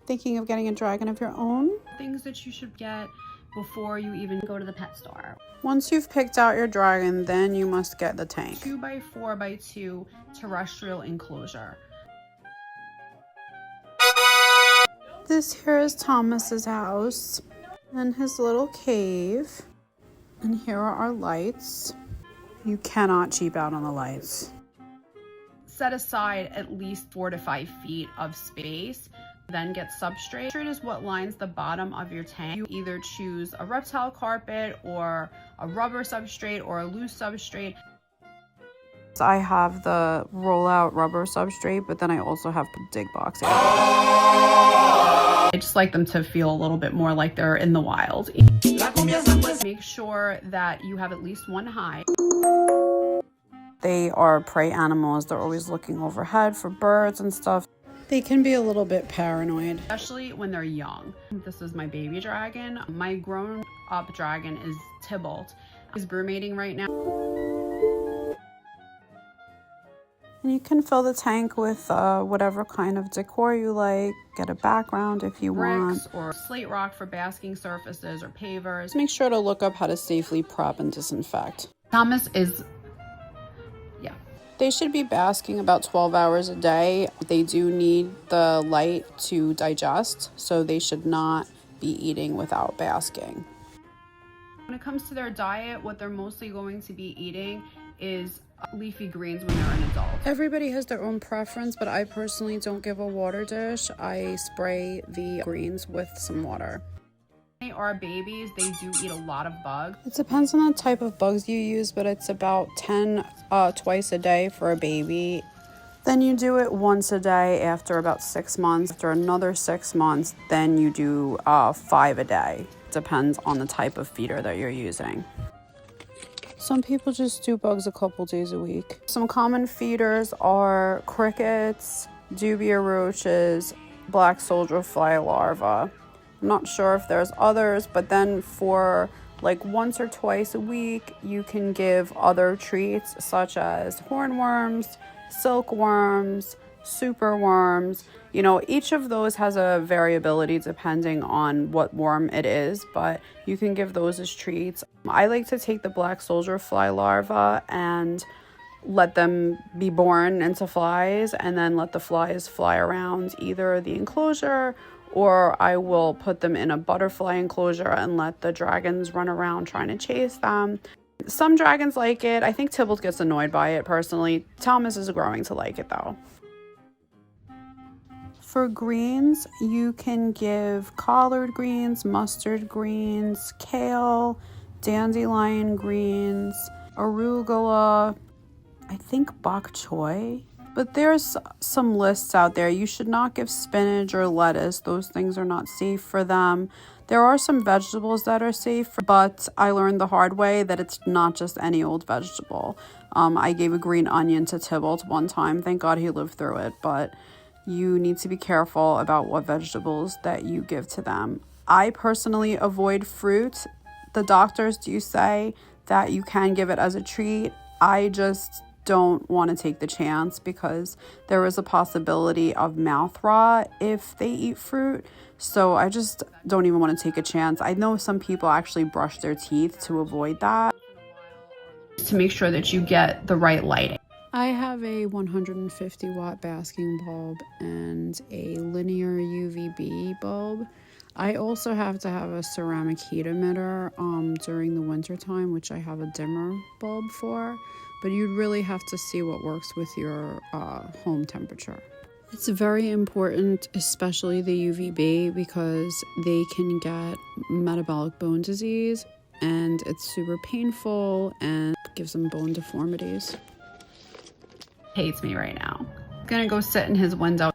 Thinking of getting a dragon of your own? Things that you should get before you even go to the pet store. Once you've picked out your dragon, then you must get the tank. 2x4x2 terrestrial enclosure. This here is Thomas's house and his little cave. And here are our lights. You cannot cheap out on the lights. Set aside at least 4 to 5 feet of space. Then get substrate. Substrate is what lines the bottom of your tank. You either choose a reptile carpet or a rubber substrate or a loose substrate. I have the rollout rubber substrate, but then I also have dig box. I just like them to feel a little bit more like they're in the wild. Make sure that you have at least one hive. They are prey animals. They're always looking overhead for birds and stuff. They can be a little bit paranoid. Especially when they're young. This is my baby dragon. My grown up dragon is Tybalt. He's brumating right now. And you can fill the tank with whatever kind of decor you like. Get a background if you want. Or slate rock for basking surfaces or pavers. Make sure to look up how to safely prep and disinfect. Thomas is, They should be basking about 12 hours a day. They do need the light to digest, so they should not be eating without basking. When it comes to their diet, what they're mostly going to be eating is leafy greens when they're an adult. Everybody has their own preference, but I personally don't give a water dish. I spray the greens with some water. They are babies, they do eat a lot of bugs. It depends on the type of bugs you use, but it's about 10 twice a day for a baby. Then you do it once a day after about 6 months. After another 6 months, then you do 5 a day. Depends on the type of feeder that you're using. Some people just do bugs a couple days a week. Some common feeders are crickets, dubia roaches, black soldier fly larvae. I'm not sure if there's others, but then for like once or twice a week, you can give other treats such as hornworms, silkworms, superworms. You know, each of those has a variability depending on what worm it is, but you can give those as treats. I like to take the black soldier fly larvae and let them be born into flies and then let the flies fly around either the enclosure, or I will put them in a butterfly enclosure and let the dragons run around trying to chase them. Some dragons like it. I think Tybalt gets annoyed by it personally. Thomas is growing to like it though. For greens, you can give collard greens, mustard greens, kale, dandelion greens, arugula, I think bok choy. But there's some lists out there. You should not give spinach or lettuce. Those things are not safe for them. There are some vegetables that are safe, but I learned the hard way that it's not just any old vegetable. I gave a green onion to Tybalt one time. Thank God he lived through it, but you need to be careful about what vegetables that you give to them. I personally avoid fruit. The doctors do say that you can give it as a treat. I just don't want to take the chance because there is a possibility of mouth rot if they eat fruit. So I just don't even want to take a chance. I know some people actually brush their teeth to avoid that. To make sure that you get the right lighting. I have a 150 watt basking bulb and a linear UVB bulb. I also have to have a ceramic heat emitter during the winter time, which I have a dimmer bulb for, but you'd really have to see what works with your home temperature. It's very important, especially the UVB, because they can get metabolic bone disease and it's super painful and gives them bone deformities. Hates me right now. I'm gonna go sit in his window.